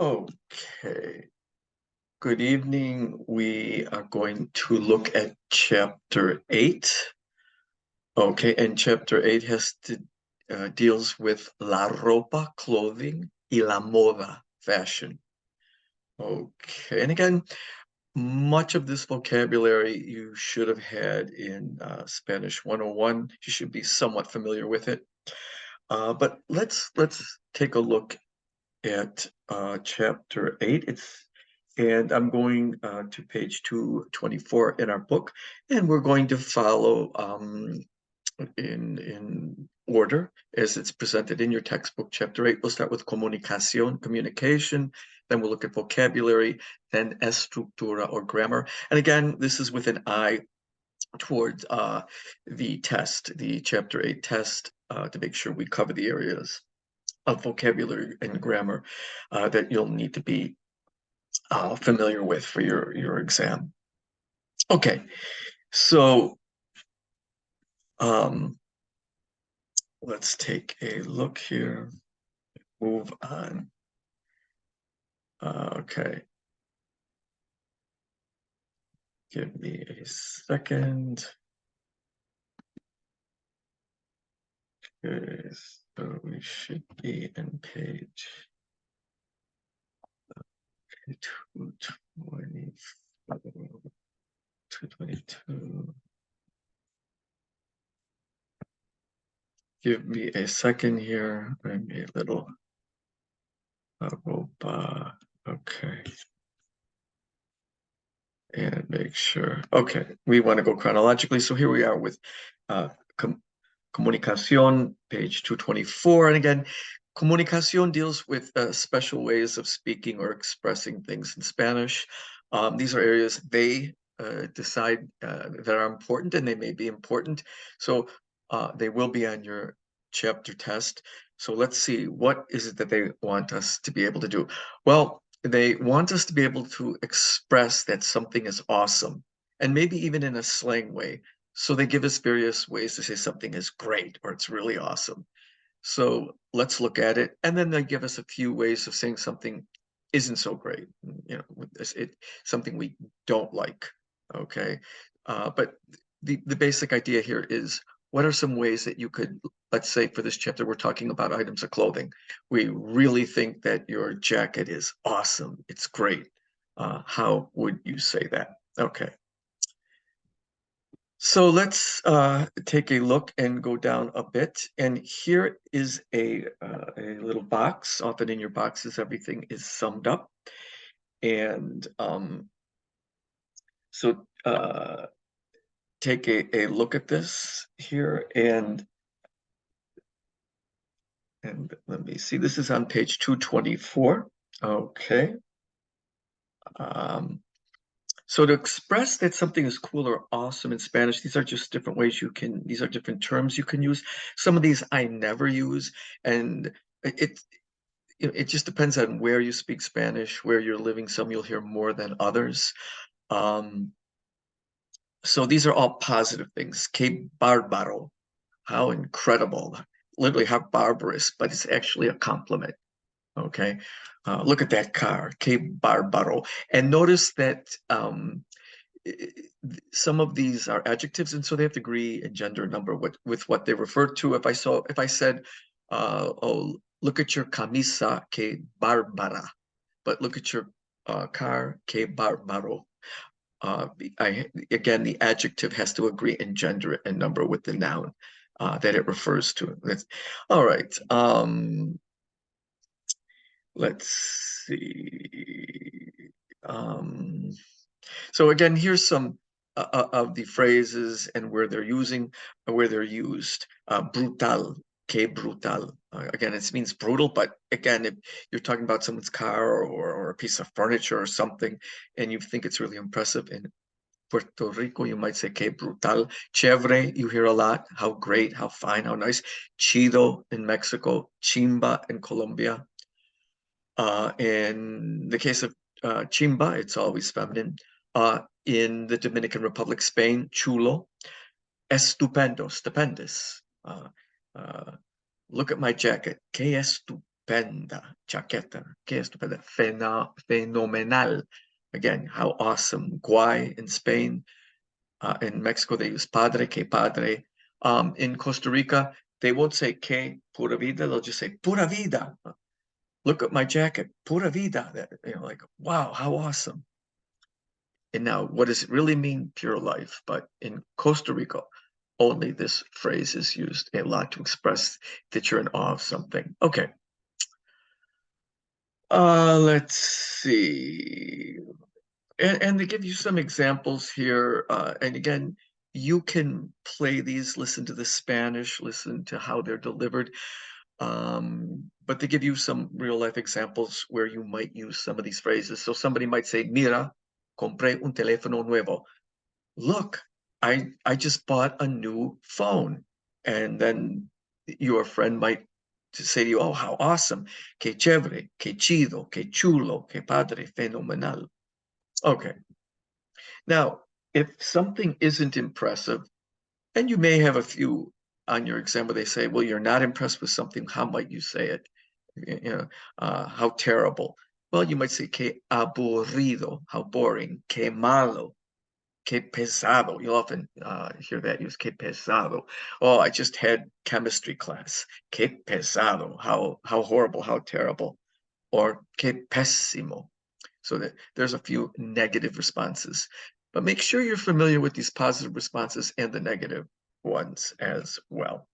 Okay. Good evening. We are going to look at chapter 8. Okay, and chapter 8 has to deals with la ropa, clothing, y la moda, fashion. Okay, and again, much of this vocabulary you should have had in Spanish 101. You should be somewhat familiar with it. But let's take a look at chapter 8. And I'm going to page 224 in our book, and we're going to follow in order as it's presented in your textbook. Chapter 8, we'll start with comunicación, communication, then we'll look at vocabulary, then estructura or grammar. And again, this is with an eye towards the test, the chapter 8 test, to make sure we cover the areas of vocabulary and grammar that you'll need to be familiar with for your exam. Okay, so let's take a look here. Move on. Okay. Give me a second. Okay, so we should be in page 222. Give me a second here. Bring me a little okay. And make sure. Okay, we want to go chronologically. So here we are with comunicación, page 224. And again, comunicación deals with special ways of speaking or expressing things in Spanish. These are areas they decide that are important, and they may be important. So they will be on your chapter test. So let's see, what is it that they want us to be able to do? Well, they want us to be able to express that something is awesome, and maybe even in a slang way. So they give us various ways to say something is great or it's really awesome. So let's look at it. And then they give us a few ways of saying something isn't so great, something we don't like. Okay. But the basic idea here is, what are some ways that you could, let's say for this chapter, we're talking about items of clothing. We really think that your jacket is awesome. It's great. How would you say that? Okay. So let's take a look and go down a bit. And here is a little box. Often in your boxes, everything is summed up. And so take a look at this here, and let me see. This is on page 224. Okay. So to express that something is cool or awesome in Spanish, these are just different ways these are different terms you can use. Some of these I never use, and it just depends on where you speak Spanish, where you're living. Some you'll hear more than others. So these are all positive things. Que bárbaro, how incredible, literally how barbarous, but it's actually a compliment. Okay, look at that car, que bárbaro. And notice that some of these are adjectives, and so they have to agree in gender and number with what they refer to. If I said, oh, look at your camisa, que bárbara, but look at your car, que bárbaro. Again, the adjective has to agree in gender and number with the noun that it refers to. All right. Let's see. So again, here's some of the phrases and where they're used. Brutal, que brutal. Again, it means brutal, but again, if you're talking about someone's car or a piece of furniture or something, and you think it's really impressive, in Puerto Rico, you might say que brutal. Chévere, you hear a lot. How great, how fine, how nice. Chido in Mexico. Chimba in Colombia. In the case of chimba, it's always feminine. In the Dominican Republic, Spain, chulo. Estupendo, stupendous. Look at my jacket. Que estupenda. Chaqueta, qué estupenda. Fenomenal. Again, how awesome. Guay in Spain. In Mexico, they use padre, que padre. In Costa Rica, they won't say que pura vida, they'll just say pura vida. Look at my jacket, pura vida. Like, wow, how awesome. And now, what does it really mean? Pure life. But in Costa Rica, only this phrase is used a lot to express that you're in awe of something. Okay. Let's see. And they give you some examples here. And again, you can play these, listen to the Spanish, listen to how they're delivered. But they give you some real life examples where you might use some of these phrases. So somebody might say, Mira, compré un teléfono nuevo. Look, I just bought a new phone. And then your friend might say to you, oh, how awesome. Que chévere, que chido, que chulo, que padre, fenomenal. Okay. Now, if something isn't impressive, and you may have a few on your exam where they say, well, you're not impressed with something, how might you say it? How terrible. Well, you might say, que aburrido, how boring, que malo, que pesado. You'll often hear that used, que pesado. Oh, I just had chemistry class. Que pesado, how horrible, how terrible. Or que pésimo. So that there's a few negative responses. But make sure you're familiar with these positive responses and the negative ones as well.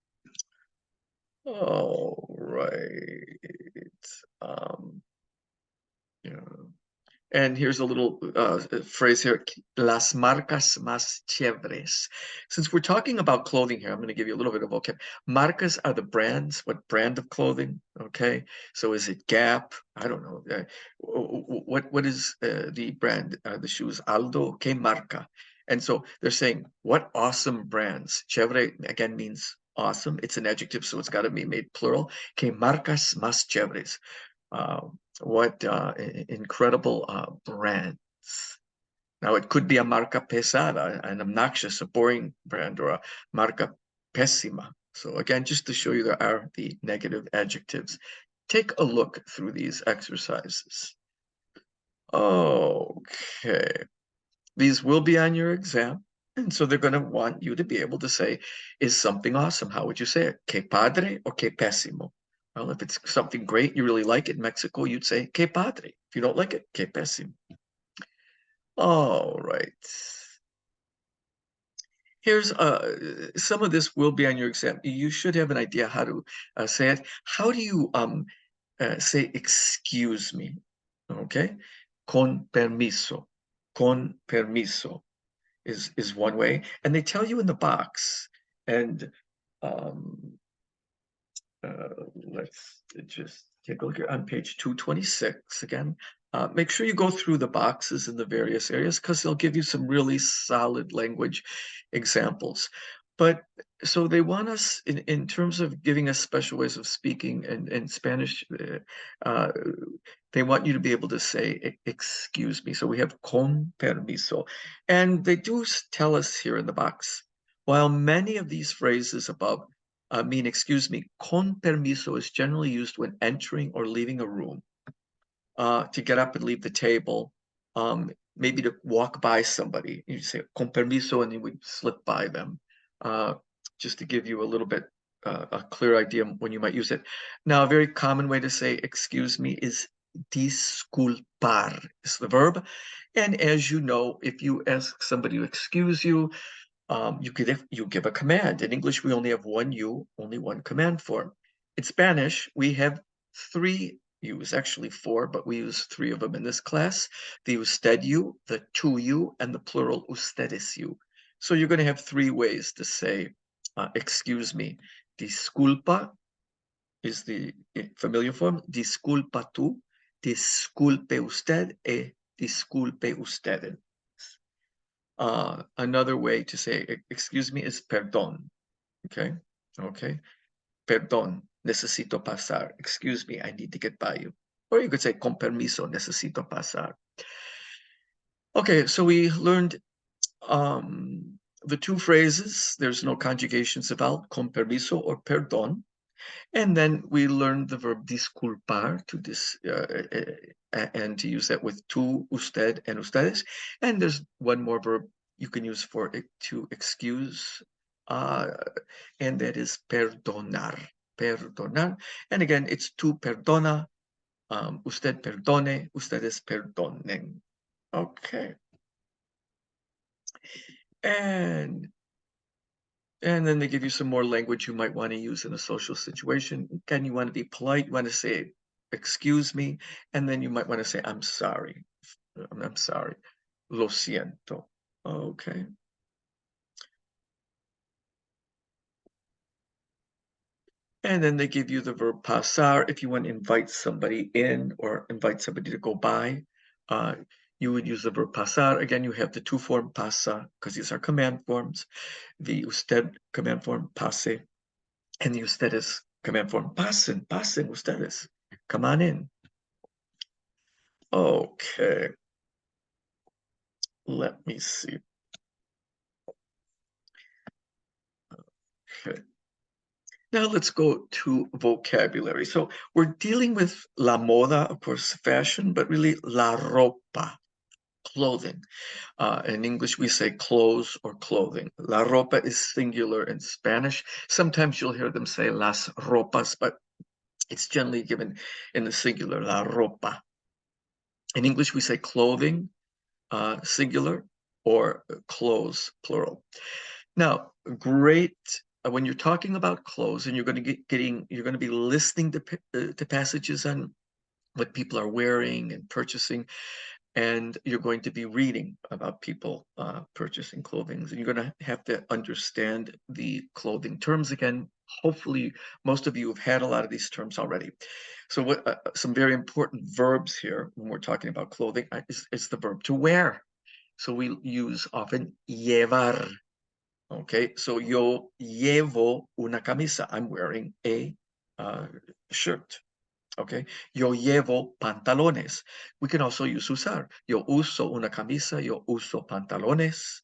All right. Yeah. And here's a little phrase here, las marcas más chéveres. Since we're talking about clothing here, I'm going to give you a little bit of vocab. Marcas are the brands, what brand of clothing, okay? So is it Gap? I don't know. What is the brand, the shoes? Aldo, que marca? And so they're saying, what awesome brands. Chévere, again, means awesome. It's an adjective, so it's got to be made plural. Que marcas más chéveres. What incredible brands. Now, it could be a marca pesada, an obnoxious, a boring brand, or a marca pésima. So again, just to show you there are the negative adjectives. Take a look through these exercises. Okay. These will be on your exam. And so they're going to want you to be able to say, is something awesome? How would you say it? Que padre or que pésimo? Well, if it's something great, you really like it in Mexico, you'd say que padre. If you don't like it, que pésimo. All right. Here's some of this will be on your exam. You should have an idea how to say it. How do you say excuse me? Okay. Con permiso. Con permiso is one way. And they tell you in the box. And let's just take a look here on page 226 again. Make sure you go through the boxes in the various areas because they'll give you some really solid language examples. But so they want us in terms of giving us special ways of speaking and Spanish, they want you to be able to say, excuse me. So we have con permiso. And they do tell us here in the box, while many of these phrases above mean, excuse me, con permiso is generally used when entering or leaving a room, to get up and leave the table, maybe to walk by somebody. You say con permiso, and you would slip by them, just to give you a little bit a clear idea when you might use it. Now, a very common way to say excuse me is disculpar is the verb. And as you know, if you ask somebody to excuse you, you give a command. In English, we only have one U, only one command form. In Spanish, we have three U's, actually four, but we use three of them in this class. The usted you, the tú you, and the plural ustedes you. So you're going to have three ways to say, excuse me. Disculpa is the familiar form. Disculpa tú, disculpe usted, disculpe ustedes. Another way to say excuse me is perdón. Okay. Perdón, necesito pasar. Excuse me, I need to get by you. Or you could say con permiso, necesito pasar. Okay, so we learned the two phrases. There's no conjugations about con permiso or perdón. And then we learned the verb disculpar, and to use that with tú, usted, and ustedes. And there's one more verb you can use for it to excuse, and that is perdonar. Perdonar. And again, it's tú perdona, usted perdone, ustedes perdonen. Okay. And then they give you some more language you might want to use in a social situation. Again, you want to be polite. You want to say, excuse me. And then you might want to say, I'm sorry. I'm sorry. Lo siento. Okay. And then they give you the verb pasar. If you want to invite somebody in or invite somebody to go by, you would use the verb pasar. Again, you have the two form pasa, because these are command forms. The usted command form, pase. And the ustedes command form, pasen, pasen ustedes. Come on in. Okay. Let me see. Okay. Now let's go to vocabulary. So we're dealing with la moda, of course, fashion, but really la ropa, clothing. In English, we say clothes or clothing. La ropa is singular in Spanish. Sometimes you'll hear them say las ropas, but it's generally given in the singular, la ropa. In English, we say clothing, singular, or clothes, plural. Now, great. When you're talking about clothes, and you're going to be listening to passages on what people are wearing and purchasing, and you're going to be reading about people purchasing clothing, and you're going to have to understand the clothing terms again. Hopefully, most of you have had a lot of these terms already. So, what some very important verbs here when we're talking about clothing is the verb to wear. So we use often llevar. Okay, so yo llevo una camisa. I'm wearing a shirt. Okay, yo llevo pantalones. We can also use usar. Yo uso una camisa. Yo uso pantalones.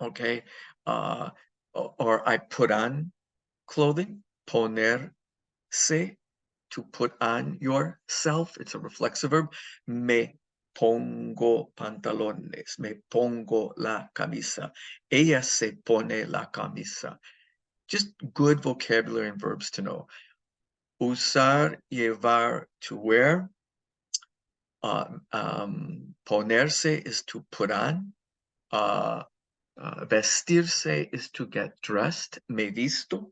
Okay, or I put on clothing. Ponerse, to put on yourself. It's a reflexive verb. Me pongo pantalones. Me pongo la camisa. Ella se pone la camisa. Just good vocabulary and verbs to know. Usar, llevar, to wear. Ponerse is to put on. Vestirse is to get dressed. Me visto.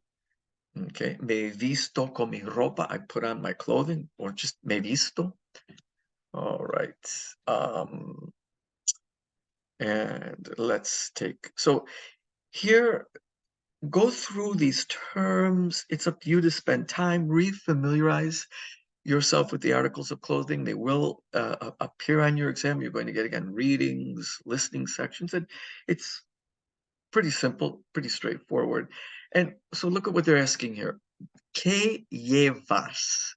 Okay, me visto con mi ropa. I put on my clothing, or just me visto. All right. And let's take, so here, go through these terms. It's up to you to spend time, refamiliarize yourself with the articles of clothing. They will appear on your exam. You're going to get, again, readings, listening sections, and it's pretty simple, pretty straightforward. And so look at what they're asking here. ¿Qué llevas?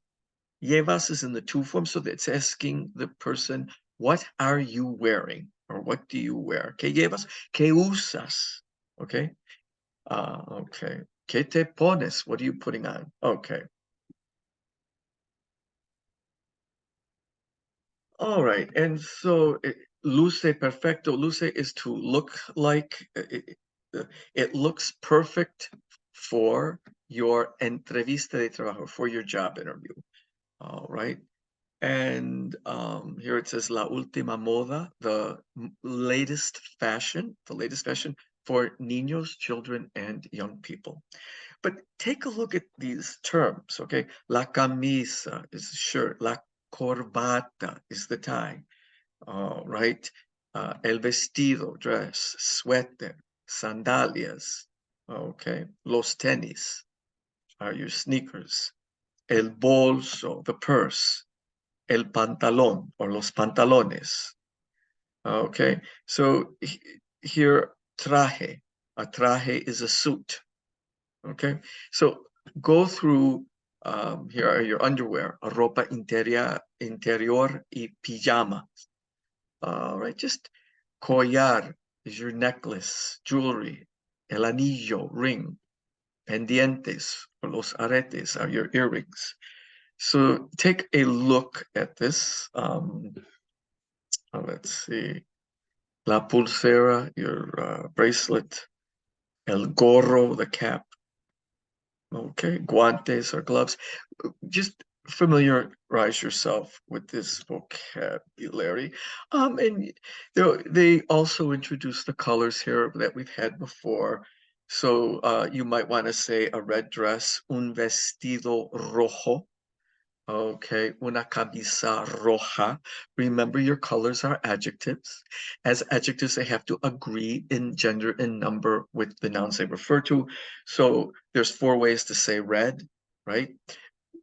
Llevas is in the two form, so it's asking the person, what are you wearing? Or what do you wear? ¿Qué llevas? ¿Qué usas? Okay. Okay. ¿Qué te pones? What are you putting on? Okay. All right. And so luce perfecto. Luce is to look like, it looks perfect for your entrevista de trabajo, for your job interview. All right. And here it says La Última Moda, the latest fashion for niños, children, and young people. But take a look at these terms, okay? La camisa is the shirt. La corbata is the tie, all right? El vestido, dress. Suéter, sandalias, okay? Los tenis are your sneakers. El bolso, the purse. El pantalón, or los pantalones. Okay, so here, traje. A traje is a suit. Okay, so go through, here are your underwear, a ropa interior y pijama. All right, just collar is your necklace, jewelry, el anillo, ring. pendientes, or los aretes are your earrings. So take a look at this. Let's see. La pulsera, your bracelet. El gorro, the cap. Okay, guantes or gloves. Just familiarize yourself with this vocabulary. And they also introduce the colors here that we've had before. So you might want to say a red dress, un vestido rojo. Okay, una camisa roja. Remember, your colors are adjectives. As adjectives, they have to agree in gender and number with the nouns they refer to. So there's 4 ways to say red, right?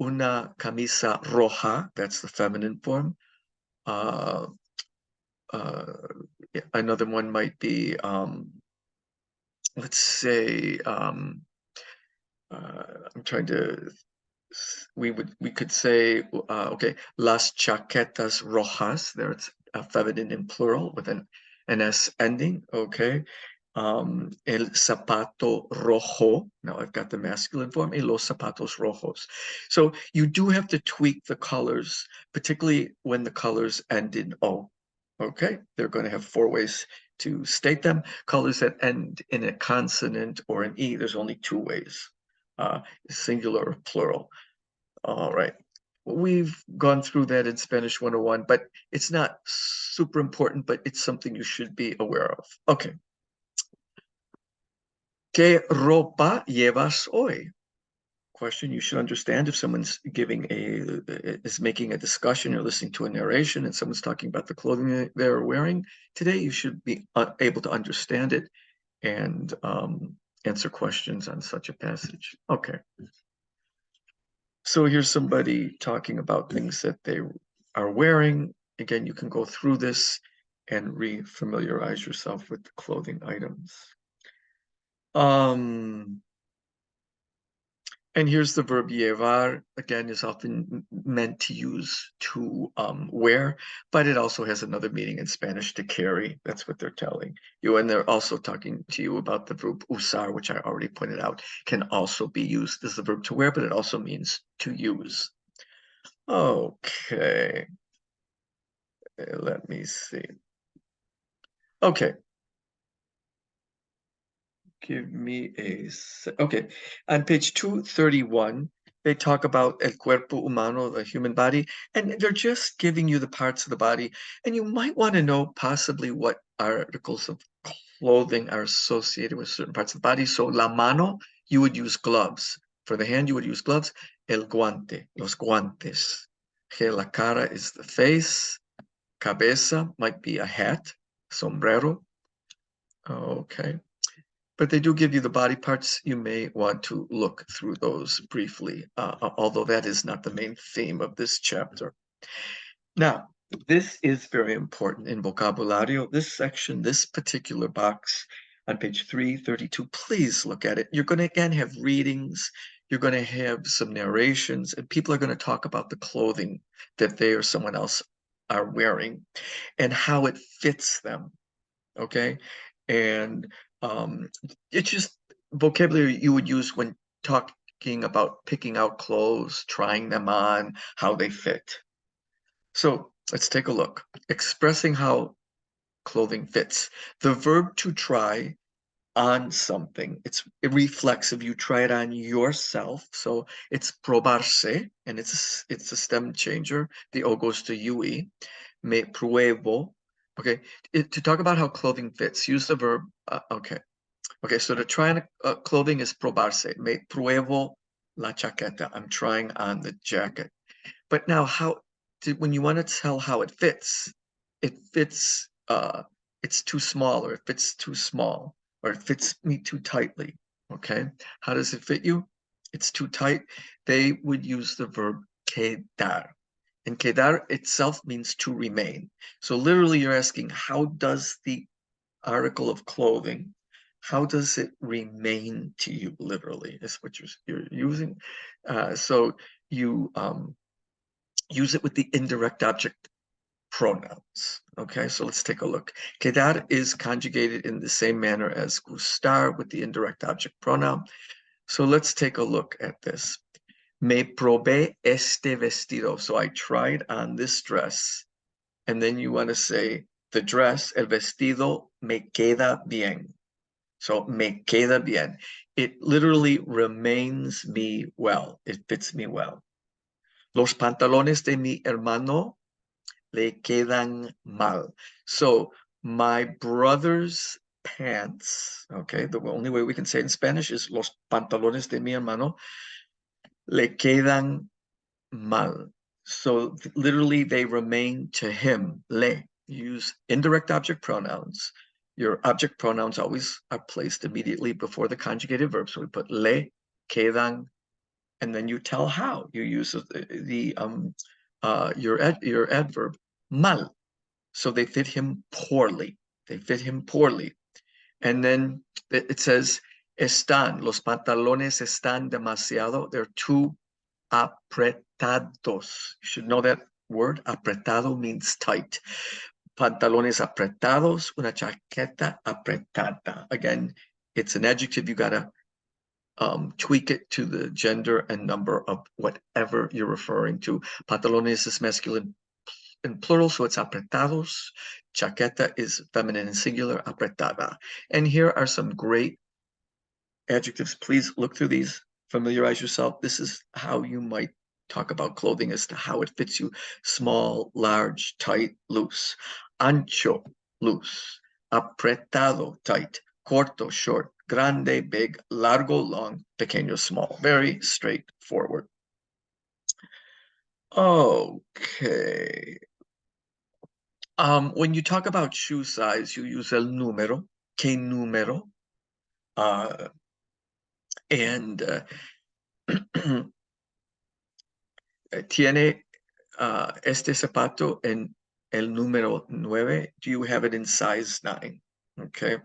Una camisa roja, that's the feminine form. Uh, Another one might be, let's say, I'm trying to we could say okay, las chaquetas rojas, there it's a feminine in plural with an s ending. Okay, el zapato rojo, now I've got the masculine form, y los zapatos rojos. So you do have to tweak the colors, particularly when the colors end in o. Okay, they're going to have 4 ways to state them. Colors that end in a consonant or an e, there's only 2 ways, singular or plural. All right. We've gone through that in Spanish 101, but it's not super important, but it's something you should be aware of. Okay. ¿Qué ropa llevas hoy? Question you should understand if someone's is making a discussion or listening to a narration and someone's talking about the clothing they're wearing today, you should be able to understand it and answer questions on such a passage. Okay. So here's somebody talking about things that they are wearing. Again, you can go through this and re-familiarize yourself with the clothing items. And here's the verb llevar. Again, is often meant to use to wear, but it also has another meaning in Spanish, to carry. That's what they're telling you. And they're also talking to you about the verb usar, which I already pointed out, can also be used as the verb to wear, but it also means to use. Okay. Let me see. Okay. Give me okay. On page 231, they talk about el cuerpo humano, the human body, and they're just giving you the parts of the body. And you might want to know possibly what articles of clothing are associated with certain parts of the body. So la mano, you would use gloves. For the hand, you would use gloves. El guante, los guantes. Okay, la cara is the face. Cabeza might be a hat, sombrero. Okay. But they do give you the body parts. You may want to look through those briefly, although that is not the main theme of this chapter. Now, this is very important in vocabulario. This section, this particular box on page 332, please look at it. You're going to, again, have readings. You're going to have some narrations, and people are going to talk about the clothing that they or someone else are wearing and how it fits them. Okay. And it's just vocabulary you would use when talking about picking out clothes, trying them on, how they fit. So let's take a look. Expressing how clothing fits. The verb to try on something, it's reflexive. You try it on yourself. So it's probarse, and it's a stem changer. The O goes to UE. Me pruebo. Okay, to talk about how clothing fits, use the verb. Okay, so to try on clothing is probarse. Me pruebo la chaqueta. I'm trying on the jacket. But now, when you want to tell how it fits, it's too small, or it fits too small, or it fits me too tightly. Okay, how does it fit you? It's too tight. They would use the verb quedar. And quedar itself means to remain. So literally you're asking, how does the article of clothing, how does it remain to you? Literally is what you're using. So you use it with the indirect object pronouns. Okay, so let's take a look. Quedar is conjugated in the same manner as gustar with the indirect object pronoun. So let's take a look at this. Me probé este vestido. So I tried on this dress. And then you want to say, the dress, el vestido, me queda bien. So me queda bien. It literally remains me well. It fits me well. Los pantalones de mi hermano le quedan mal. So my brother's pants, okay, the only way we can say it in Spanish is los pantalones de mi hermano le quedan mal. So literally they remain to him, le. Use indirect object pronouns. Your object pronouns always are placed immediately before the conjugated verb. So we put le, quedan, and then you tell how. You use your adverb mal. So they fit him poorly. They fit him poorly. And then it says están, los pantalones están demasiado. They're too apretados. You should know that word. Apretado means tight. Pantalones apretados, una chaqueta apretada. Again, it's an adjective. You gotta tweak it to the gender and number of whatever you're referring to. Pantalones is masculine and plural, so it's apretados. Chaqueta is feminine and singular, apretada. And here are some great adjectives. Please look through these, familiarize yourself. This is how you might talk about clothing as to how it fits you. Small, large, tight, loose. Ancho, loose. Apretado, tight. Corto, short. Grande, big. Largo, long. Pequeño, small. Very straightforward. Okay. When you talk about shoe size, you use el número. ¿Qué número? And tiene este zapato en el número 9. Do you have it in size 9? Okay.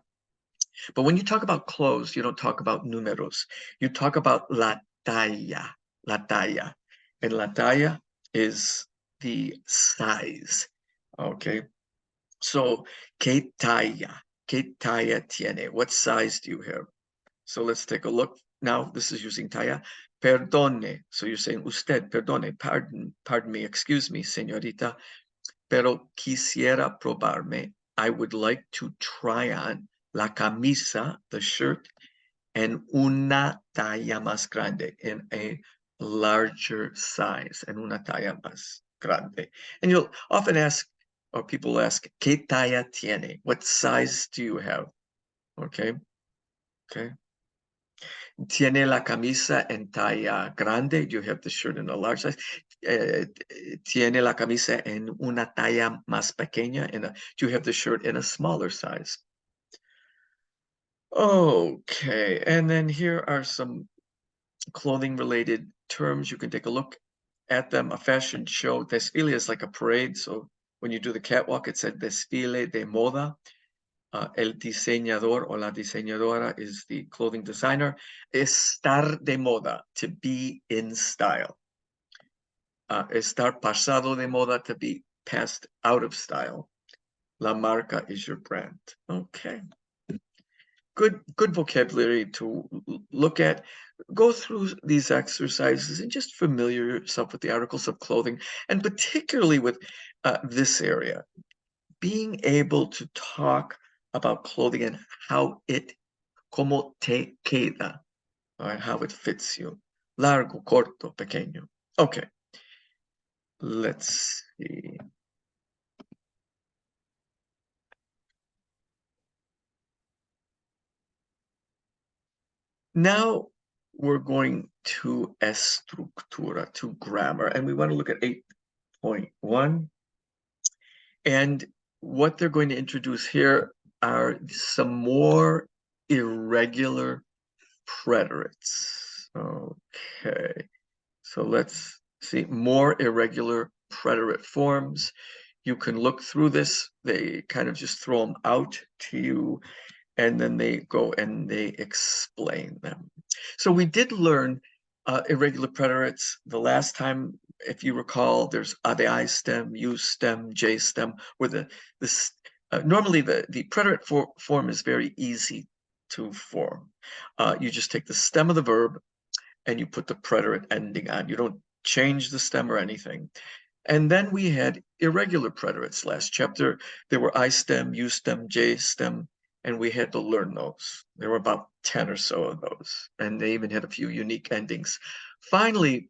But when you talk about clothes, you don't talk about números. You talk about la talla. La talla. And la talla is the size. Okay. So, ¿qué talla? ¿Qué talla tiene? What size do you have? So let's take a look. Now, this is using talla. Perdone. So you're saying usted, perdone, pardon me, excuse me, señorita. Pero quisiera probarme. I would like to try on la camisa, the shirt, en una talla más grande, in a larger size, en una talla más grande. And you'll often ask, or people ask, ¿qué talla tiene? What size do you have? Okay, okay. Tiene la camisa en talla grande. Do you have the shirt in a large size? Tiene la camisa en una talla más pequeña. Do you have the shirt in a smaller size? Okay, and then here are some clothing-related terms. You can take a look at them. A fashion show. Desfile is like a parade. So when you do the catwalk, it said desfile de moda. El diseñador o la diseñadora is the clothing designer. Estar de moda, to be in style. Estar pasado de moda, to be passed out of style. La marca is your brand. Okay. Good vocabulary to look at. Go through these exercises and just familiar yourself with the articles of clothing, and particularly with this area. Being able to talk about clothing and how it, como te queda, or how it fits you. Largo, corto, pequeño. Okay, let's see. Now we're going to estructura, to grammar, and we want to look at 8.1. And what they're going to introduce here are some more irregular preterites. Okay, so let's see, more irregular preterite forms. You can look through this. They kind of just throw them out to you, and then they go and they explain them. So we did learn irregular preterites the last time. If you recall, there's the I stem, U stem, J stem, where normally the preterite form is very easy to form. You just take the stem of the verb and you put the preterite ending on. You don't change the stem or anything. And then we had irregular preterites last chapter. There were I stem, U stem, J stem, and we had to learn those. There were about 10 or so of those, and they even had a few unique endings. Finally,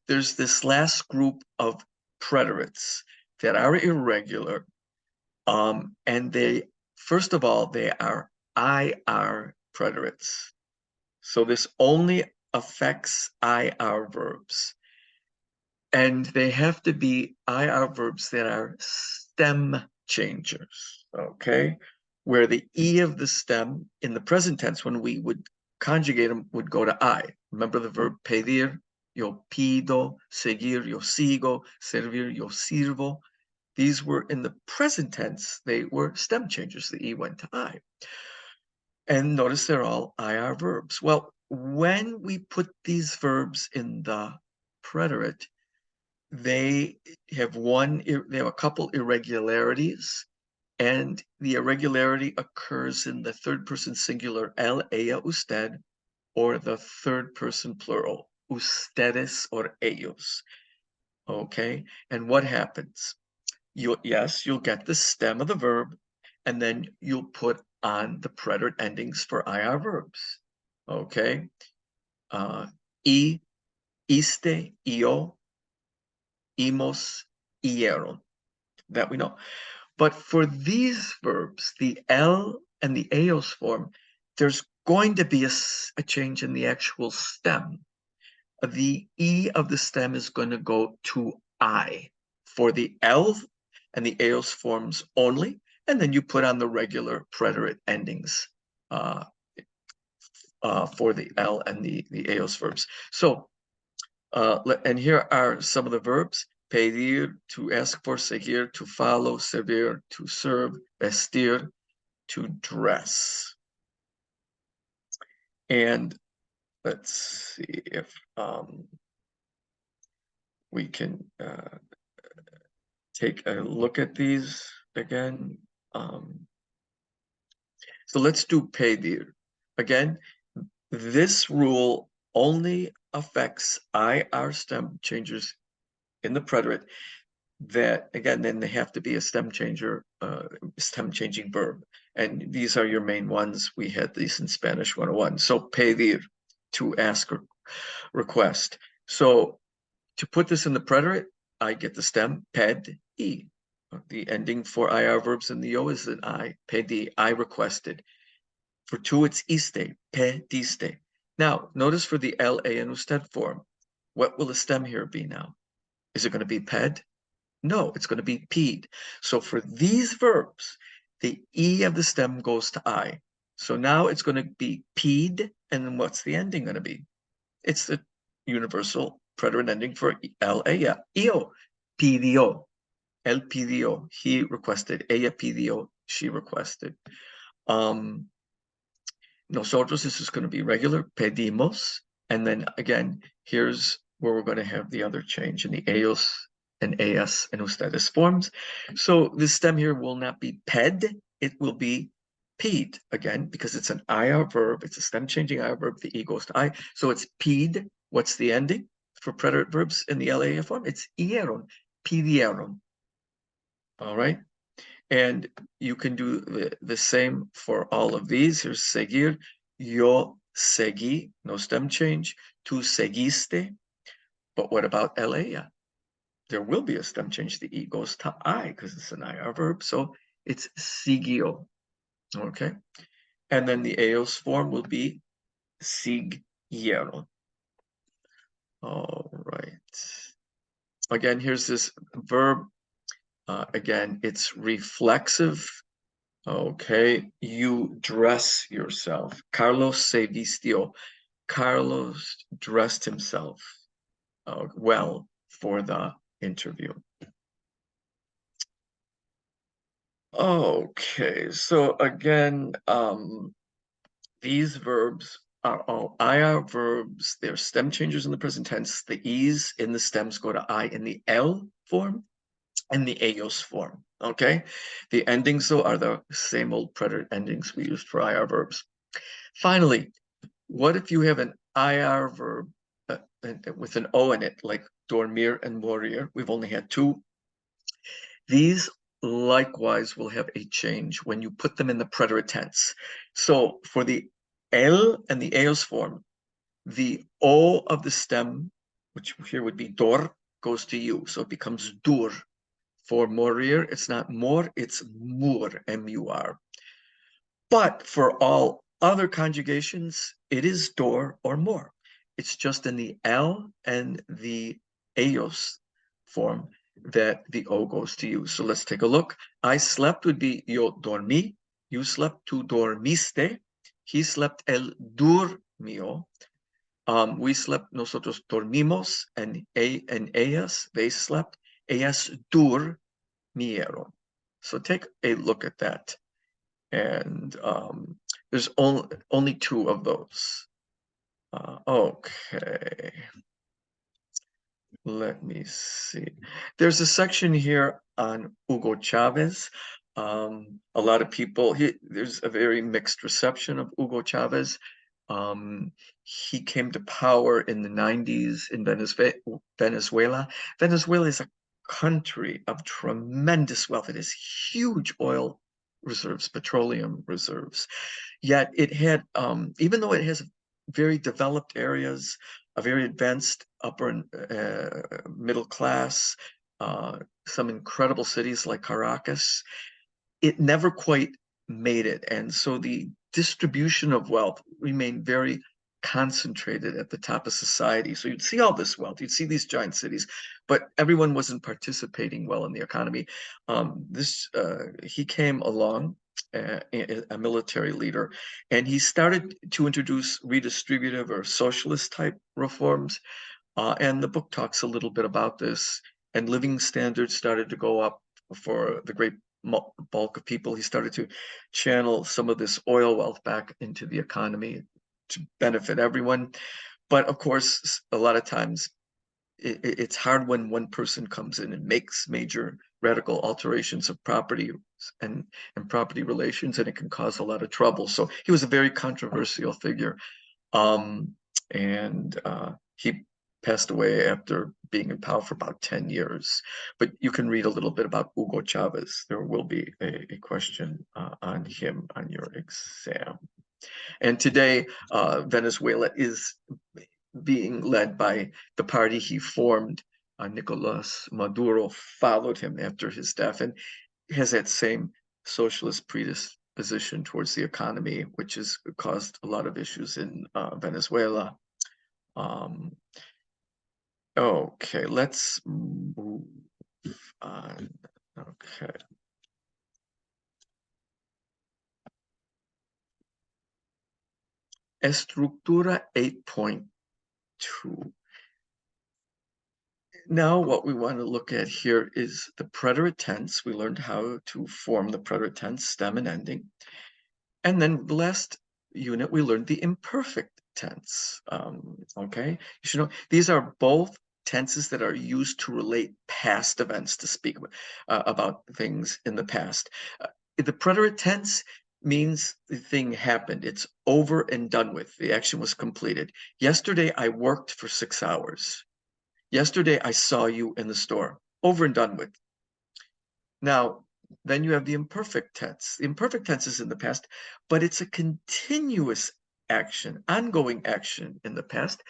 there's this last group of preterites that are irregular, and they, first of all, they are IR preterites. So this only affects IR verbs. And they have to be IR verbs that are stem changers, okay? Where the E of the stem in the present tense, when we would conjugate them, would go to I. Remember the verb pedir? Yo pido, seguir, yo sigo, servir, yo sirvo. These were in the present tense, they were stem changers. The E went to I. And notice they're all IR verbs. Well, when we put these verbs in the preterite, they have a couple irregularities, and the irregularity occurs in the third person singular el, ella, usted, or the third person plural, ustedes or ellos. Okay, and what happens? You'll get the stem of the verb, and then you'll put on the preterite endings for IR verbs. Okay, iste, io, imos, ieron. That we know. But for these verbs, the L and the eos form, there's going to be a change in the actual stem. The E of the stem is going to go to I for the L and the eos forms only, and then you put on the regular preterite endings for the L and the eos verbs. So, and here are some of the verbs: pedir, to ask for; seguir, to follow; servir, to serve; vestir, to dress. And let's see if we can take a look at these again. So let's do pedir. Again, this rule only affects IR stem changers in the preterite. That, again, then they have to be a stem changer, stem changing verb. And these are your main ones. We had these in Spanish 101. So pedir, to ask or request. So to put this in the preterite, I get the stem ped, e. The ending for IR verbs in the O is an I, pedi, I requested. For two, it's iste, pediste. Now, notice for the L, A, and usted form, what will the stem here be now? Is it going to be ped? No, it's going to be peed. So for these verbs, the E of the stem goes to I. So now it's going to be peed, and then what's the ending going to be? It's the universal preterite ending for el, ella. Io pidió. Él pidió. He requested. Ella pidió. She requested. Nosotros, this is going to be regular. Pedimos. And then again, here's where we're going to have the other change in the ellos and ellas and ustedes forms. So this stem here will not be ped, it will be peed, again, because it's an IR verb. It's a stem changing IR verb. The E goes to I. So it's peed. What's the ending for preterite verbs in the LAA form? It's ieron, pidieron. All right. And you can do the same for all of these. Here's seguir. Yo seguí, no stem change. Tú seguiste. But what about el, ella? There will be a stem change. The E goes to I because it's an IR verb. So it's siguió. Okay. And then the eos form will be siguieron. All right. Again, here's this verb. Again, it's reflexive. Okay, you dress yourself. Carlos se vistió. Carlos dressed himself well for the interview. Okay, so again, these verbs are all IR verbs. They're stem changers in the present tense. The E's in the stems go to I in the L form and the ellos form. Okay, the endings though are the same old preterite endings we used for IR verbs. Finally, what if you have an IR verb with an O in it, like dormir and morir? We've only had two. These likewise will have a change when you put them in the preterite tense. So for the el and the eos form, the O of the stem, which here would be dor, goes to you. So it becomes dur. For morir, it's not mor, it's mur, M-U-R. But for all other conjugations, it is dor or mor. It's just in the L and the eos form that the O goes to you. So let's take a look. I slept would be yo dormí. You slept, tú dormiste. He slept, él durmió. We slept, nosotros dormimos, and ellas, they slept, ellas durmieron. So take a look at that. And there's only two of those. Okay. Let me see. There's a section here on Hugo Chavez. A lot of people, there's a very mixed reception of Hugo Chavez. He came to power in the 90s in Venezuela. Venezuela is a country of tremendous wealth. It has huge oil reserves, petroleum reserves. Yet it had, even though it has very developed areas, a very advanced upper and middle class, some incredible cities like Caracas, it never quite made it. And so the distribution of wealth remained very concentrated at the top of society. So you'd see all this wealth, you'd see these giant cities, but everyone wasn't participating well in the economy. He came along, a military leader, and he started to introduce redistributive or socialist type reforms. And the book talks a little bit about this, and living standards started to go up for the great bulk of people. He started to channel some of this oil wealth back into the economy to benefit everyone. But of course, a lot of times it's hard when one person comes in and makes major radical alterations of property and property relations, and it can cause a lot of trouble. So he was a very controversial figure. And he passed away after being in power for about 10 years. But you can read a little bit about Hugo Chavez. There will be a question on him on your exam. And today, Venezuela is being led by the party he formed. Nicolas Maduro followed him after his death and has that same socialist predisposition towards the economy, which has caused a lot of issues in Venezuela. Okay, let's move on. Okay. Estructura 8.2. Now what we want to look at here is the preterite tense. We learned how to form the preterite tense, stem and ending. And then the last unit, we learned the imperfect tense. Okay, you should know these are both tenses that are used to relate past events, to speak about things in the past. The preterite tense means the thing happened. It's over and done with. The action was completed. Yesterday, I worked for 6 hours. Yesterday, I saw you in the store. Over and done with. Now, then you have the imperfect tense. The imperfect tense is in the past, but it's a continuous action, ongoing action in the past,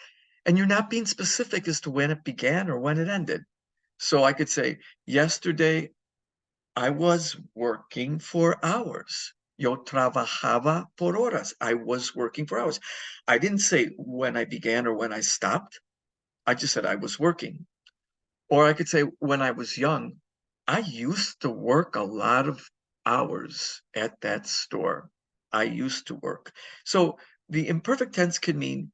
and you're not being specific as to when it began or when it ended. So I could say, yesterday I was working for hours. Yo trabajaba por horas. I was working for hours. I didn't say when I began or when I stopped. I just said I was working. Or I could say when I was young, I used to work a lot of hours at that store. I used to work. So the imperfect tense can mean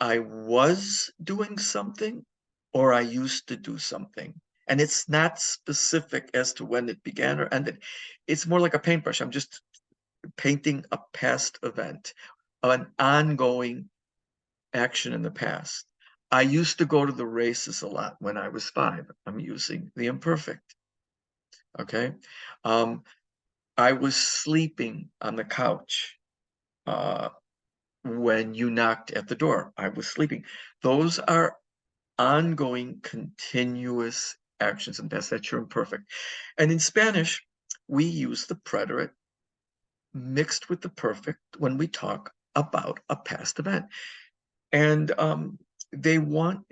I was doing something or I used to do something. And it's not specific as to when it began or ended. It's more like a paintbrush. I'm just painting a past event, an ongoing action in the past. I used to go to the races a lot when I was 5. I'm using the imperfect. Okay. I was sleeping on the couch. when you knocked at the door. I was sleeping. Those are ongoing, continuous actions, and that's your imperfect. And in Spanish, we use the preterite mixed with the perfect when we talk about a past event. And they want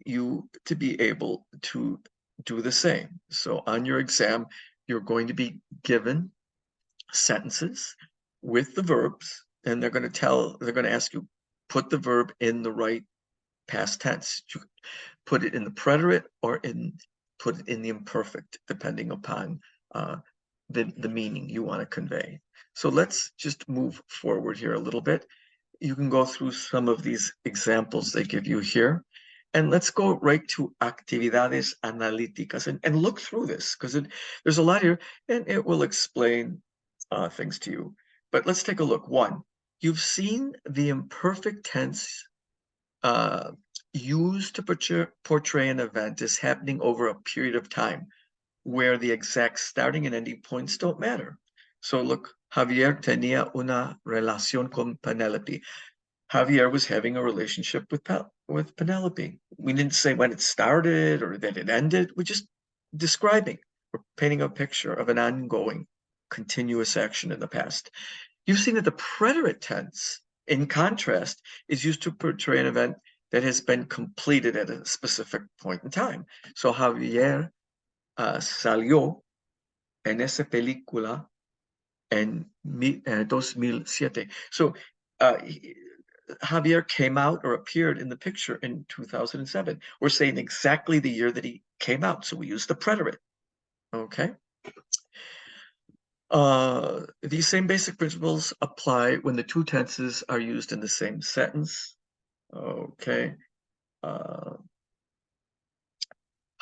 you to be able to do the same. So on your exam, you're going to be given sentences with the verbs, and they're going to ask you, put the verb in the right past tense. You put it in the preterite or put it in the imperfect, depending upon the meaning you want to convey. So let's just move forward here a little bit. You can go through some of these examples they give you here. And let's go right to actividades analíticas and look through this, because there's a lot here, and it will explain things to you. But let's take a look. One, you've seen the imperfect tense used to portray an event as happening over a period of time where the exact starting and ending points don't matter. So look, Javier tenía una relación con Penelope. Javier was having a relationship with Penelope. We didn't say when it started or that it ended. We're just describing. We're painting a picture of an ongoing, continuous action in the past. You've seen that the preterite tense, in contrast, is used to portray an event that has been completed at a specific point in time. So Javier salió en esa película en 2007. So Javier came out or appeared in the picture in 2007. We're saying exactly the year that he came out, so we use the preterite. Okay. These same basic principles apply when the two tenses are used in the same sentence. Okay.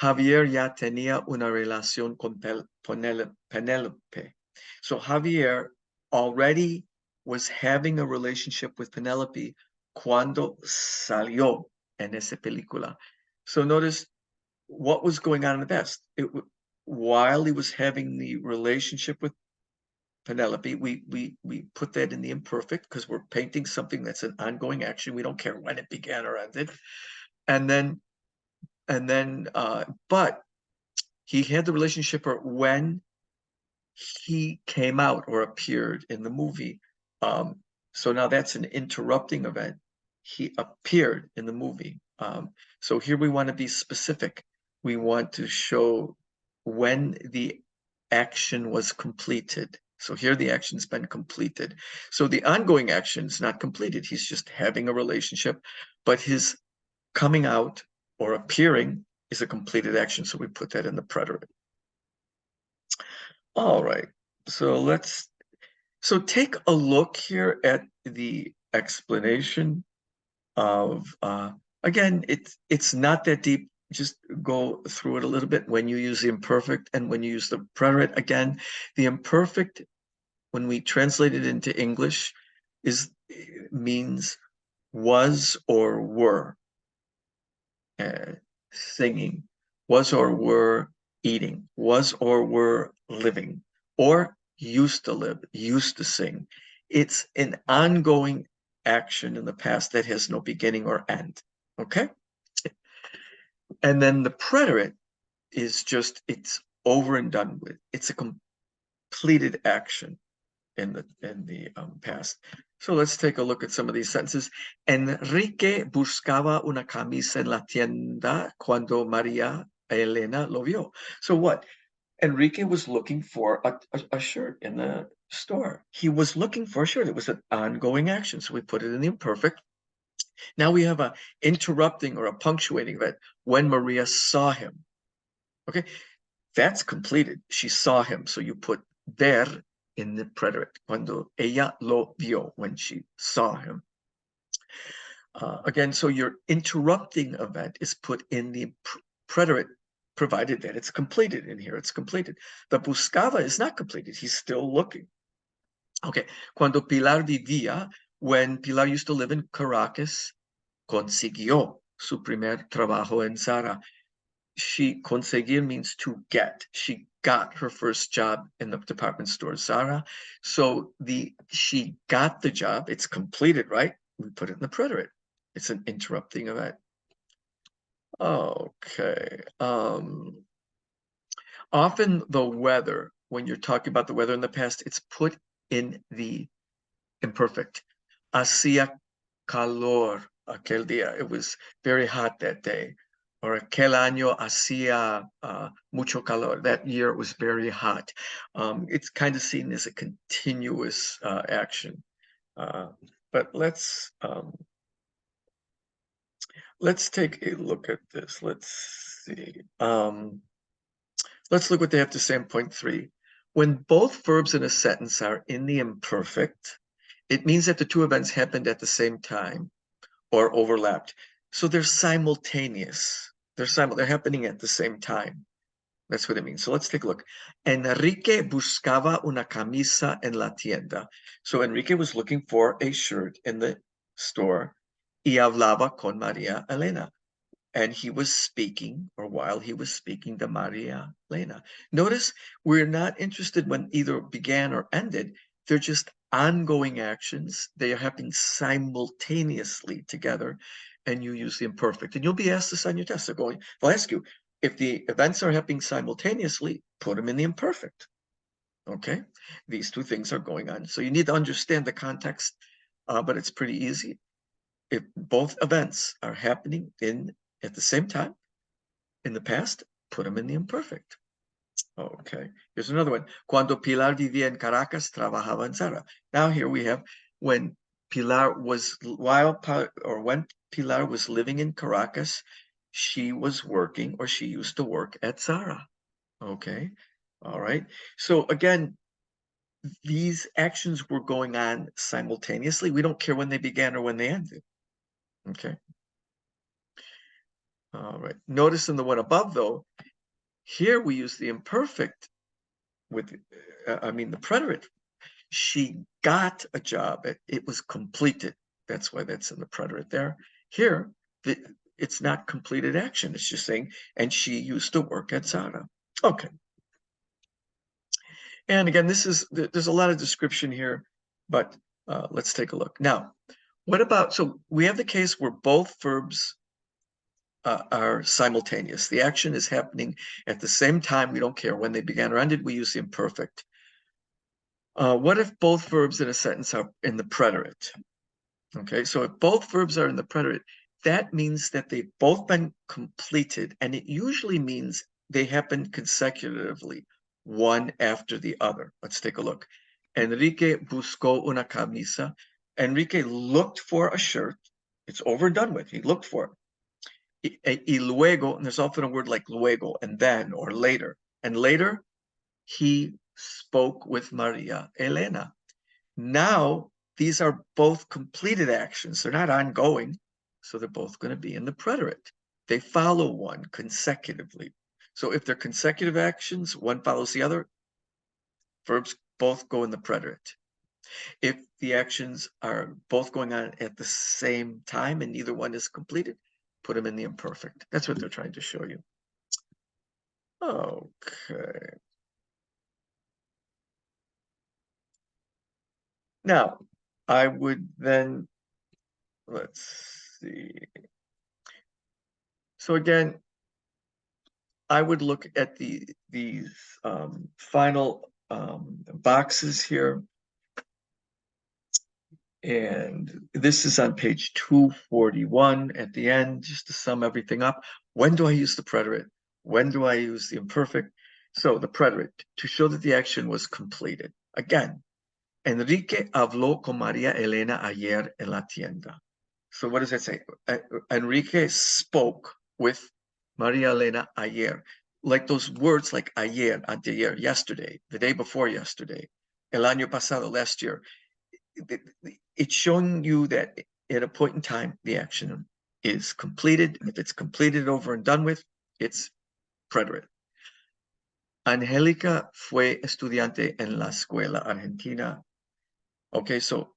Javier ya tenía una relación con Penelope. So Javier already was having a relationship with Penelope cuando salió en esa película. So notice what was going on in the past. While he was having the relationship with Penelope, we put that in the imperfect because we're painting something that's an ongoing action. We don't care when it began or ended. But he had the relationship when he came out or appeared in the movie. So now that's an interrupting event. He appeared in the movie. So here we want to be specific. We want to show when the action was completed. So here the action's been completed. So the ongoing action is not completed. He's just having a relationship, but his coming out or appearing is a completed action. So we put that in the preterite. All right, so take a look here at the explanation of, again, it's not that deep. Just go through it a little bit when you use the imperfect and when you use the preterite. Again, the imperfect, when we translate it into English, means was or were. Singing, was or were eating, was or were living, or used to live, used to sing. It's an ongoing action in the past that has no beginning or end. Okay? And then the preterite is just, it's over and done with. It's a completed action in the past. So let's take a look at some of these sentences. Enrique buscaba una camisa en la tienda cuando María Elena lo vio. So what? Enrique was looking for a shirt in the store. He was looking for a shirt. It was an ongoing action. So we put it in the imperfect. Now we have a interrupting or a punctuating event when Maria saw him. Okay, that's completed. She saw him. So you put ver in the preterite, cuando ella lo vio, when she saw him. Again, so your interrupting event is put in the preterite, provided that it's completed. In here, it's completed. The buscaba is not completed. He's still looking. Okay, cuando Pilar vivía, when Pilar used to live in Caracas, consiguió su primer trabajo en Zara. Conseguir means to get. She got her first job in the department store, Zara. So she got the job. It's completed, right? We put it in the preterite. It's an interrupting event. Okay. Often the weather, when you're talking about the weather in the past, it's put in the imperfect. Hacía calor aquel día. It was very hot that day. Or aquel año hacía mucho calor. That year it was very hot. It's kind of seen as a continuous action. But let's take a look at this. Let's see. Let's look what they have to say in point 3. When both verbs in a sentence are in the imperfect, it means that the two events happened at the same time or overlapped. So they're simultaneous. They're happening at the same time. That's what it means. So let's take a look. Enrique buscaba una camisa en la tienda. So Enrique was looking for a shirt in the store. Y hablaba con María Elena. And he was speaking, or while he was speaking to Maria Elena. Notice we're not interested when either began or ended. They're just ongoing actions. They are happening simultaneously together, and you use the imperfect. And you'll be asked this on your test. They'll ask you, if the events are happening simultaneously, put them in the imperfect. Okay? These two things are going on. So you need to understand the context, but it's pretty easy. If both events are happening at the same time in the past, put them in the imperfect. Okay, here's another one. Cuando Pilar vivía en Caracas, trabajaba en Zara. Now here we have when Pilar was living in Caracas, she was working, or she used to work at Zara. Okay, all right. So again, these actions were going on simultaneously. We don't care when they began or when they ended. Okay. All right. Notice in the one above, though, here we use the imperfect with, the preterite. She got a job. It was completed. That's why that's in the preterite there. Here, it's not completed action. It's just saying, and she used to work at Zara. Okay. And again, there's a lot of description here, but let's take a look. Now, what about, so we have the case where both verbs are simultaneous. The action is happening at the same time. We don't care when they began or ended. We use the imperfect. What if both verbs in a sentence are in the preterite? Okay, so if both verbs are in the preterite, that means that they've both been completed, and it usually means they happen consecutively, one after the other. Let's take a look. Enrique buscó una camisa. Enrique looked for a shirt. It's over and done with. He looked for it. Y luego, and there's often a word like luego, and then, or later. And later, he spoke with Maria Elena. Now, these are both completed actions. They're not ongoing, so they're both going to be in the preterite. They follow one consecutively. So if they're consecutive actions, one follows the other, verbs both go in the preterite. If the actions are both going on at the same time and neither one is completed, put them in the imperfect. That's what they're trying to show you. Okay. Now, I would then, let's see. So again, I would look at these final boxes here. And this is on page 241 at the end, just to sum everything up. When do I use the preterite? When do I use the imperfect? So the preterite, to show that the action was completed. Again, Enrique habló con María Elena ayer en la tienda. So what does that say? Enrique spoke with María Elena ayer. Like those words like ayer, anteayer, yesterday, the day before yesterday, el año pasado, last year. It's showing you that at a point in time, the action is completed. If it's completed, over and done with, it's preterite. Angélica fue estudiante en la escuela argentina. Okay, so,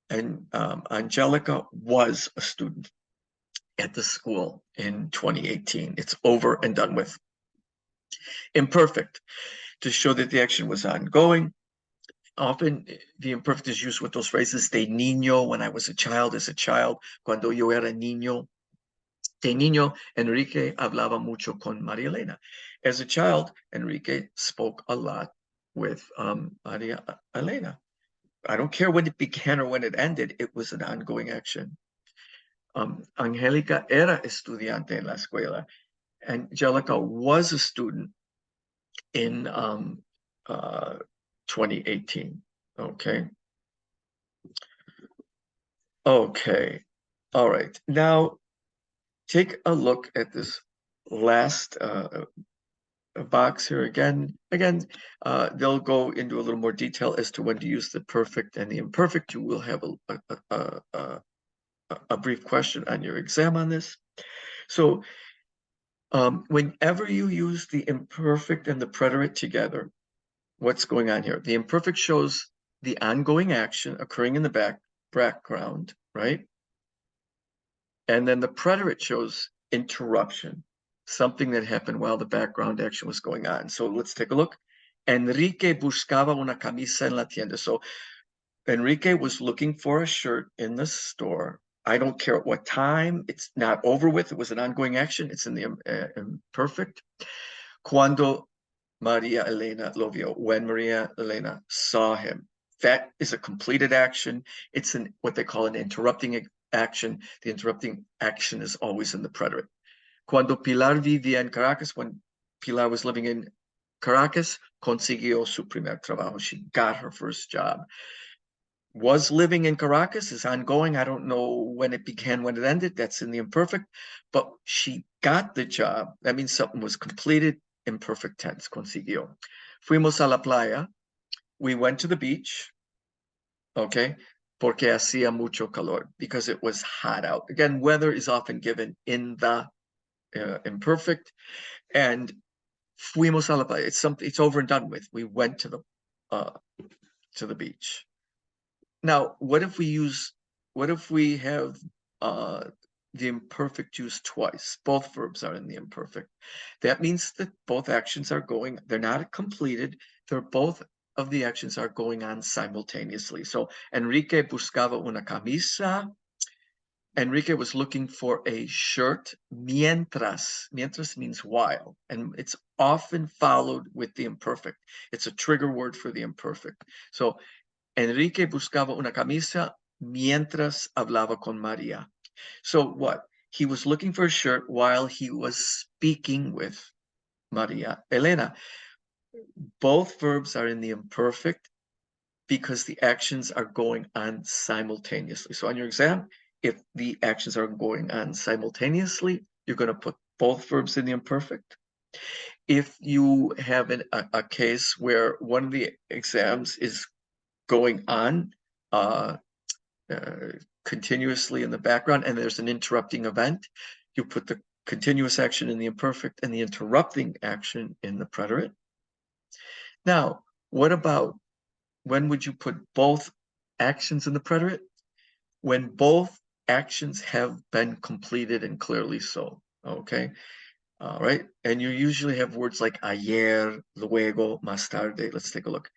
and Angelica was a student at the school in 2018. It's over and done with. Imperfect, to show that the action was ongoing. Often the imperfect is used with those phrases, de niño, when I was a child, as a child, cuando yo era niño. De niño, Enrique hablaba mucho con María Elena. As a child, Enrique spoke a lot with Maria Elena. I don't care when it began or when it ended, it was an ongoing action. Angélica era estudiante en la escuela. Angelica was a student in 2018. Okay. Okay. All right. Now, take a look at this last box here again. They'll go into a little more detail as to when to use the perfect and the imperfect. You will have a brief question on your exam on this. So whenever you use the imperfect and the preterite together, what's going on here? The imperfect shows the ongoing action occurring in the background, right? And then the preterite shows interruption, something that happened while the background action was going on. So let's take a look. Enrique buscaba una camisa en la tienda. So Enrique was looking for a shirt in the store. I don't care at what time. It's not over with. It was an ongoing action. It's in the imperfect. Cuando Maria Elena lo vio, when Maria Elena saw him. That is a completed action. It's what they call an interrupting action. The interrupting action is always in the preterite. Cuando Pilar vivía en Caracas, when Pilar was living in Caracas, consiguió su primer trabajo. She got her first job. Was living in Caracas is ongoing. I don't know when it began, when it ended. That's in the imperfect. But she got the job. That means something was completed. Imperfect tense, consiguió. Fuimos a la playa. We went to the beach. Okay. Porque hacía mucho calor, because it was hot out. Again, weather is often given in the imperfect. And fuimos a la playa. It's over and done with. We went to the beach. Now, what if we have the imperfect used twice? Both verbs are in the imperfect. That means that both actions are going, they're not completed, both of the actions are going on simultaneously. So Enrique buscaba una camisa. Enrique was looking for a shirt. Mientras means while, and it's often followed with the imperfect. It's a trigger word for the imperfect. So Enrique buscaba una camisa mientras hablaba con María. So what? He was looking for a shirt while he was speaking with María Elena. Both verbs are in the imperfect because the actions are going on simultaneously. So on your exam, if the actions are going on simultaneously, you're going to put both verbs in the imperfect. If you have a case where one of the exams is going on continuously in the background and there's an interrupting event, you put the continuous action in the imperfect and the interrupting action in the preterite. Now, what about when would you put both actions in the preterite? When both actions have been completed and clearly so, okay? All right, and you usually have words like ayer, luego, más tarde. Let's take a look.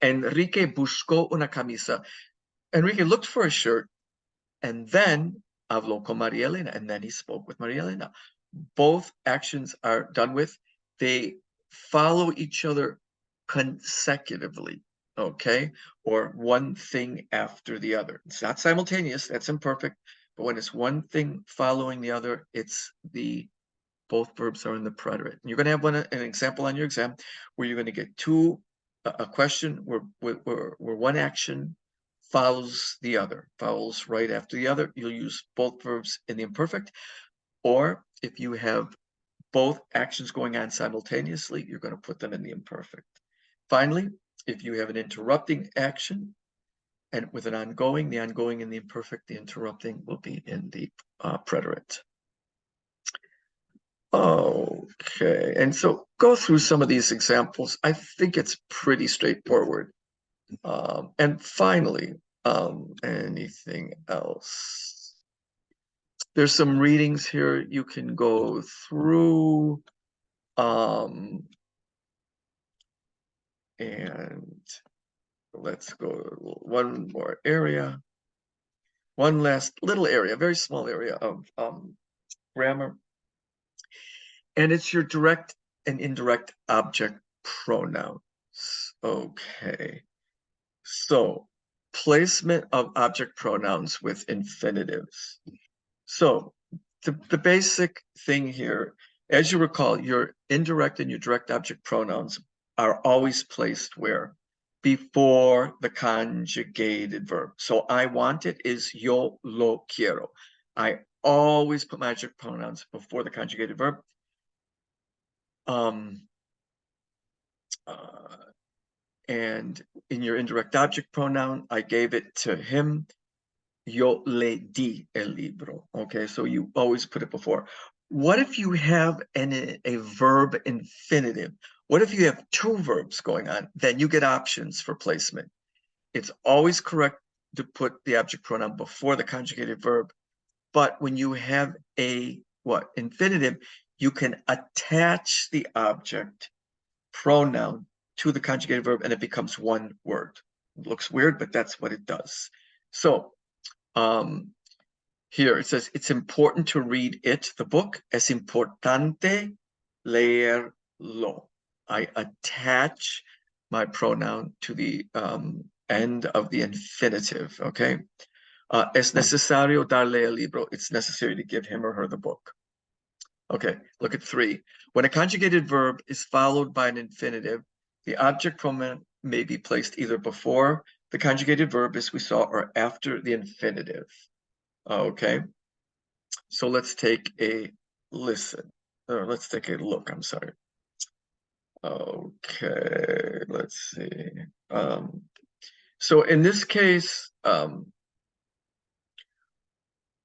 Enrique buscó una camisa. Enrique looked for a shirt, and then habló con María Elena, and then he spoke with María Elena. Both actions are done with. They follow each other consecutively, okay? Or one thing after the other. It's not simultaneous, that's imperfect, but when it's one thing following the other, both verbs are in the preterite. You're going to have an example on your exam where you're going to get a question where one action follows the other, follows right after the other. You'll use both verbs in the imperfect. Or if you have both actions going on simultaneously, you're going to put them in the imperfect. Finally, if you have an interrupting action and with an ongoing, the ongoing in the imperfect, the interrupting will be in the preterite. Okay, and so go through some of these examples. I think it's pretty straightforward. And finally, anything else? There's some readings here you can go through. And let's go one more area. One last little area, very small area of grammar. And it's your direct and indirect object pronouns. Okay. So, placement of object pronouns with infinitives. So, the basic thing here, as you recall, your indirect and your direct object pronouns are always placed where? Before the conjugated verb. So, I want it is yo lo quiero. I always put my object pronouns before the conjugated verb. And in your indirect object pronoun, I gave it to him. Yo le di el libro. Okay, so you always put it before. What if you have a verb infinitive? What if you have two verbs going on? Then you get options for placement. It's always correct to put the object pronoun before the conjugated verb. But when you have a infinitive, you can attach the object pronoun to the conjugated verb and it becomes one word. It looks weird, but that's what it does. So here it says, it's important to read it, the book. Es importante leerlo. I attach my pronoun to the end of the infinitive, okay? Es necesario darle el libro. It's necessary to give him or her the book. Okay, look at 3. When a conjugated verb is followed by an infinitive, the object pronoun may be placed either before the conjugated verb, as we saw, or after the infinitive. Okay, so let's take a listen, or let's take a look, I'm sorry. Okay, let's see. So in this case,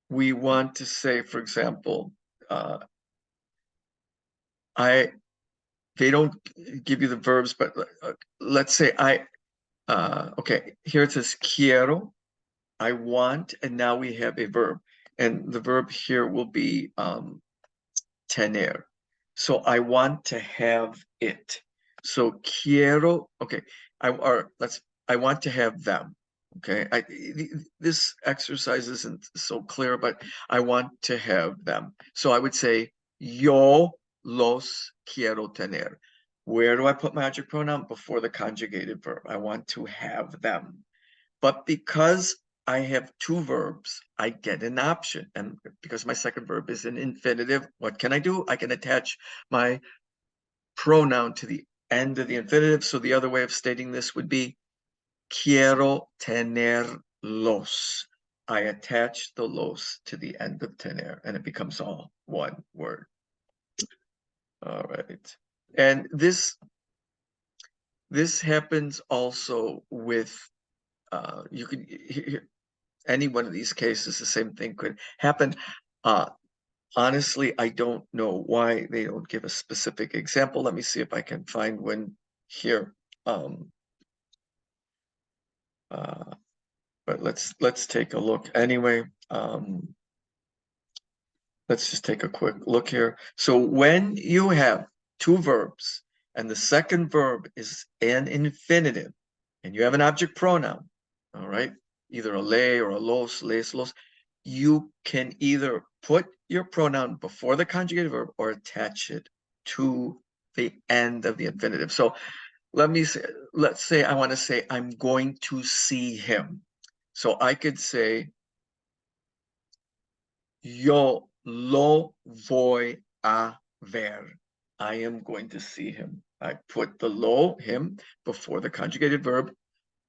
we want to say, for example, they don't give you the verbs, but let's say okay, here it says quiero, I want, and now we have a verb. And the verb here will be tener. So I want to have it. So quiero, okay, I want to have them. Okay, this exercise isn't so clear, but I want to have them. So I would say yo los quiero tener. Where do I put my object pronoun? Before the conjugated verb. I want to have them. But because I have two verbs, I get an option. And because my second verb is an infinitive, what can I do? I can attach my pronoun to the end of the infinitive. So the other way of stating this would be quiero tenerlos. I attach the los to the end of tener, and it becomes all one word. All right. And this happens also with, you could, any one of these cases, the same thing could happen. Honestly, I don't know why they don't give a specific example. Let me see if I can find one here. But let's take a look anyway. Let's just take a quick look here. So when you have two verbs and the second verb is an infinitive and you have an object pronoun, all right, either a le or a los, les, los, you can either put your pronoun before the conjugated verb or attach it to the end of the infinitive. So let's say I want to say I'm going to see him. So I could say yo lo voy a ver. I am going to see him. I put the lo, him, before the conjugated verb,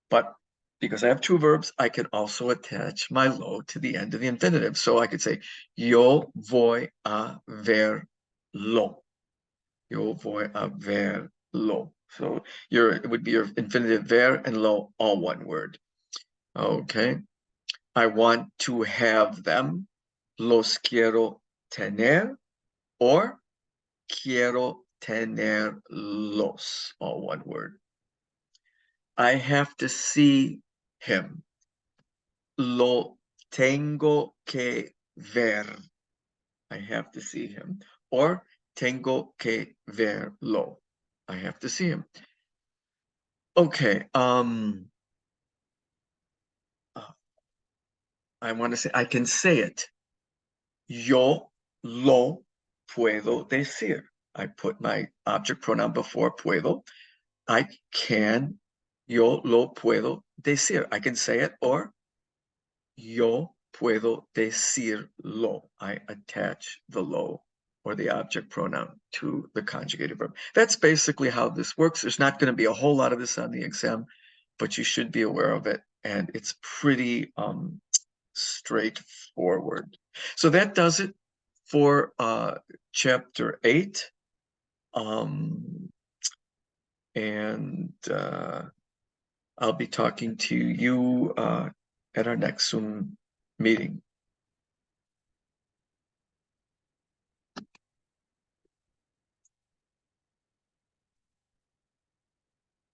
but because I have two verbs, I can also attach my lo to the end of the infinitive. So I could say, yo voy a verlo. Yo voy a verlo. So it would be your infinitive ver and lo, all one word. Okay. I want to have them. Los quiero tener, or quiero tenerlos, all one word. I have to see him. Lo tengo que ver. I have to see him. Or Tengo que verlo. I have to see him. Okay. I want to say, I can say it. Yo lo puedo decir. I put my object pronoun before puedo. I can, yo lo puedo decir. I can say it, or yo puedo decirlo. I attach the lo or the object pronoun to the conjugated verb. That's basically how this works. There's not going to be a whole lot of this on the exam, but you should be aware of it. And it's pretty straightforward. So that does it for chapter 8. And I'll be talking to you at our next Zoom meeting.